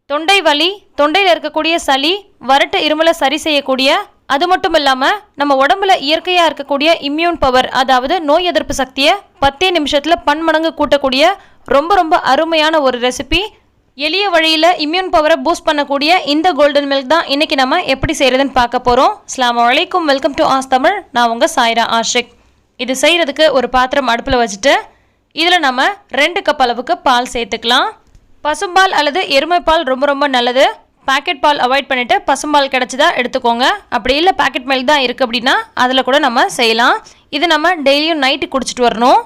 தொண்டை வலி, தொண்டையில் இருக்கக்கூடிய சளி, வறட்டு இருமலை சரி செய்யக்கூடிய, அது மட்டும் இல்லாமல் நம்ம உடம்புல இயற்கையாக இருக்கக்கூடிய இம்யூன் பவர், அதாவது நோய் எதிர்ப்பு சக்தியை 10 நிமிஷத்தில் பன்மடங்கு கூட்டக்கூடிய ரொம்ப ரொம்ப அருமையான ஒரு ரெசிபி. எளிய வழியில் இம்யூன் பவரை பூஸ்ட் பண்ணக்கூடிய இந்த கோல்டன் மில்க் தான் இன்றைக்கி நம்ம எப்படி செய்கிறதுன்னு பார்க்க போகிறோம். அஸ்ஸலாமு அலைக்கும், வெல்கம் டு ஆஸ் தமிழ். நான் உங்கள் சாயிரா ஆஷிக். இது செய்கிறதுக்கு ஒரு பாத்திரம் அடுப்பில் வச்சுட்டு இதில் நம்ம 2 கப் அளவுக்கு பால் சேர்த்துக்கலாம். பசும்பால் அல்லது எருமைப்பால் ரொம்ப ரொம்ப நல்லது. பேக்கெட் பால் அவாய்ட் பண்ணிவிட்டு பசும்பால் கிடச்சிதா எடுத்துக்கோங்க. அப்படி இல்லை பேக்கெட் மில்க் தான் இருக்குது அப்படின்னா அதில் கூட நம்ம செய்யலாம். இது நம்ம டெய்லியும் நைட்டு குடிச்சிட்டு வரணும்.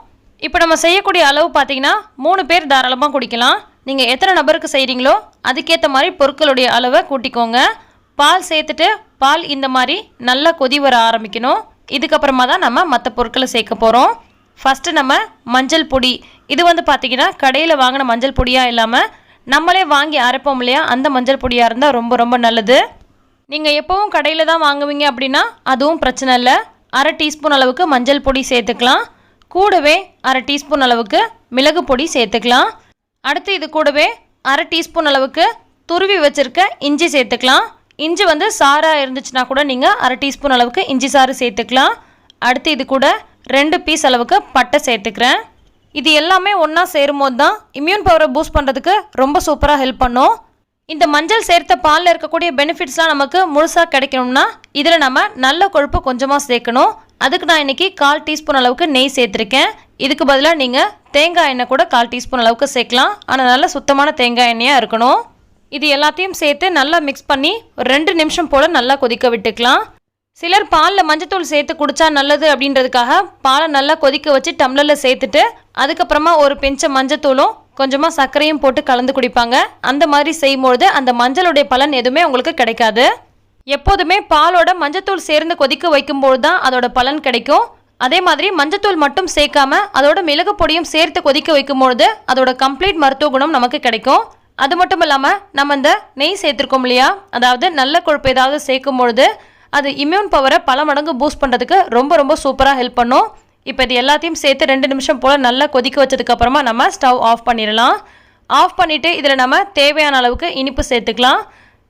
இப்போ நம்ம செய்யக்கூடிய அளவு பார்த்திங்கன்னா 3 பேர் தாராளமாக குடிக்கலாம். நீங்கள் எத்தனை நபருக்கு செய்கிறீங்களோ அதுக்கேற்ற மாதிரி பொருட்களுடைய அளவை கூட்டிக்கோங்க. பால் சேர்த்துட்டு பால் இந்த மாதிரி நல்லா கொதி வர ஆரம்பிக்கணும். இதுக்கப்புறமா தான் நம்ம மற்ற பொருட்களை சேர்க்க போகிறோம். ஃபஸ்ட்டு நம்ம மஞ்சள் பொடி. இது பார்த்திங்கன்னா கடையில் வாங்கின மஞ்சள் பொடியாக இல்லாமல் நம்மளே வாங்கி அரைப்போம் இல்லையா, அந்த மஞ்சள் பொடியாக இருந்தால் ரொம்ப ரொம்ப நல்லது. நீங்கள் எப்போவும் கடையில் தான் வாங்குவீங்க அப்படின்னா அதுவும் பிரச்சனை இல்லை. 1/2 டீஸ்பூன் அளவுக்கு மஞ்சள் பொடி சேர்த்துக்கலாம். கூடவே 1/2 டீஸ்பூன் அளவுக்கு மிளகு பொடி சேர்த்துக்கலாம். அடுத்து இது கூடவே 1/2 டீஸ்பூன் அளவுக்கு துருவி வச்சுருக்க இஞ்சி சேர்த்துக்கலாம். இஞ்சி சாராக இருந்துச்சுன்னா கூட நீங்கள் 1/2 டீஸ்பூன் அளவுக்கு இஞ்சி சாறு சேர்த்துக்கலாம். அடுத்து இது கூட 2 பீஸ் அளவுக்கு பட்டை சேர்த்துக்கிறேன். இது எல்லாமே ஒன்றா சேரும்போது தான் இம்யூன் பவரை பூஸ்ட் பண்ணுறதுக்கு ரொம்ப சூப்பராக ஹெல்ப் பண்ணும். இந்த மஞ்சள் சேர்த்த பாலில் இருக்கக்கூடிய பெனிஃபிட்ஸ்லாம் நமக்கு முழுசாக கிடைக்கணும்னா இதில் நம்ம நல்ல கொழுப்பு கொஞ்சமாக சேர்க்கணும். அதுக்கு நான் இன்றைக்கி 1/4 டீஸ்பூன் அளவுக்கு நெய் சேர்த்துருக்கேன். இதுக்கு பதிலாக நீங்கள் தேங்காய் எண்ணெய் கூட 1/4 டீஸ்பூன் அளவுக்கு சேர்க்கலாம். ஆனால் நல்ல சுத்தமான தேங்காய் எண்ணெயாக இருக்கணும். இது எல்லாத்தையும் சேர்த்து நல்லா மிக்ஸ் பண்ணி ஒரு 2 நிமிஷம் போல் நல்லா கொதிக்க விட்டுக்கலாம். சிலர் பாலில் மஞ்சத்தூள் சேர்த்து குடித்தா நல்லது அப்படின்றதுக்காக பாலை நல்லா கொதிக்க வச்சு டம்ளரில் சேர்த்துட்டு அதுக்கப்புறமா ஒரு பிஞ்ச மஞ்சத்தூளும் கொஞ்சமாக சர்க்கரையும் போட்டு கலந்து குடிப்பாங்க. அந்த மாதிரி செய்யும்பொழுது அந்த மஞ்சளுடைய பலன் எதுவுமே உங்களுக்கு கிடைக்காது. எப்போதுமே பாலோட மஞ்சத்தூள் சேர்ந்து கொதிக்க வைக்கும்போது தான் அதோட பலன் கிடைக்கும். அதே மாதிரி மஞ்சத்தூள் மட்டும் சேர்க்காம அதோட மிளகு பொடியும் சேர்த்து கொதிக்க வைக்கும்பொழுது அதோட கம்ப்ளீட் மருத்துவ குணம் நமக்கு கிடைக்கும். அது மட்டும் இல்லாமல் நம்ம இந்த நெய் சேர்த்துருக்கோம் இல்லையா, அதாவது நல்ல கொழுப்பு ஏதாவது சேர்க்கும் பொழுது அது இம்யூன் பவரை பல மடங்கு பூஸ்ட் பண்ணுறதுக்கு ரொம்ப ரொம்ப சூப்பராக ஹெல்ப் பண்ணும். இப்போ இது எல்லாத்தையும் சேர்த்து 2 நிமிஷம் போல் நல்லா கொதிக்க வச்சதுக்கப்புறமா நம்ம ஸ்டவ் ஆஃப் பண்ணிடலாம். ஆஃப் பண்ணிவிட்டு இதில் நம்ம தேவையான அளவுக்கு இனிப்பு சேர்த்துக்கலாம்.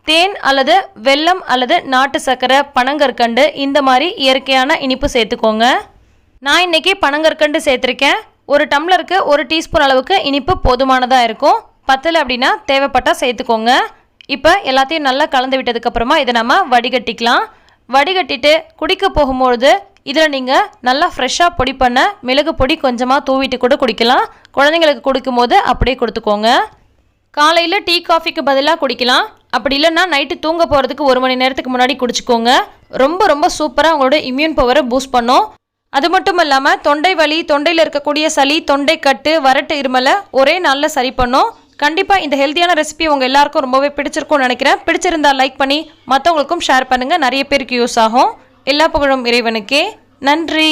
தேன் அல்லது வெல்லம் அல்லது நாட்டு சர்க்கரை, பனங்கற்கண்டு இந்த மாதிரி இயற்கையான இனிப்பு சேர்த்துக்கோங்க. நான் இன்றைக்கி பனங்கற்கண்டு சேர்த்துருக்கேன். ஒரு டம்ளருக்கு 1 டீஸ்பூன் அளவுக்கு இனிப்பு போதுமானதாக இருக்கும். பத்தலை அப்படின்னா தேவைப்பட்டால் சேர்த்துக்கோங்க. இப்போ எல்லாத்தையும் நல்லா கலந்து விட்டதுக்கப்புறமா இதை நம்ம வடிகட்டிக்கலாம். வடிகட்டிட்டு குடிக்க போகும்பொழுது இதில் நீங்கள் நல்லா ஃப்ரெஷ்ஷாக பொடி பண்ண மிளகு பொடி கொஞ்சமாக தூவிட்டு கூட குடிக்கலாம். குழந்தைங்களுக்கு கொடுக்கும்போது அப்படியே கொடுத்துக்கோங்க. காலையில் டீ காஃபிக்கு பதிலாக குடிக்கலாம். அப்படி இல்லைன்னா நைட்டு தூங்க போகிறதுக்கு 1 மணி நேரத்துக்கு முன்னாடி குடிச்சிக்கோங்க. ரொம்ப ரொம்ப சூப்பராக உங்களோட இம்யூன் பவரை பூஸ்ட் பண்ணும். அது மட்டும் இல்லாமல் தொண்டை வலி, தொண்டையில் இருக்கக்கூடிய சளி, தொண்டை கட்டு, வறட்டு இருமலை ஒரே நாளில் சரி பண்ணும். கண்டிப்பாக இந்த ஹெல்த்தியான ரெசிபி உங்கள் எல்லாருக்கும் ரொம்பவே பிடிச்சிருக்கும்னு நினைக்கிறேன். பிடிச்சிருந்தால் லைக் பண்ணி மற்றவங்களுக்கும் ஷேர் பண்ணுங்கள். நிறைய பேருக்கு யூஸ் ஆகும். எல்லா புகழும் இறைவனுக்கே. நன்றி.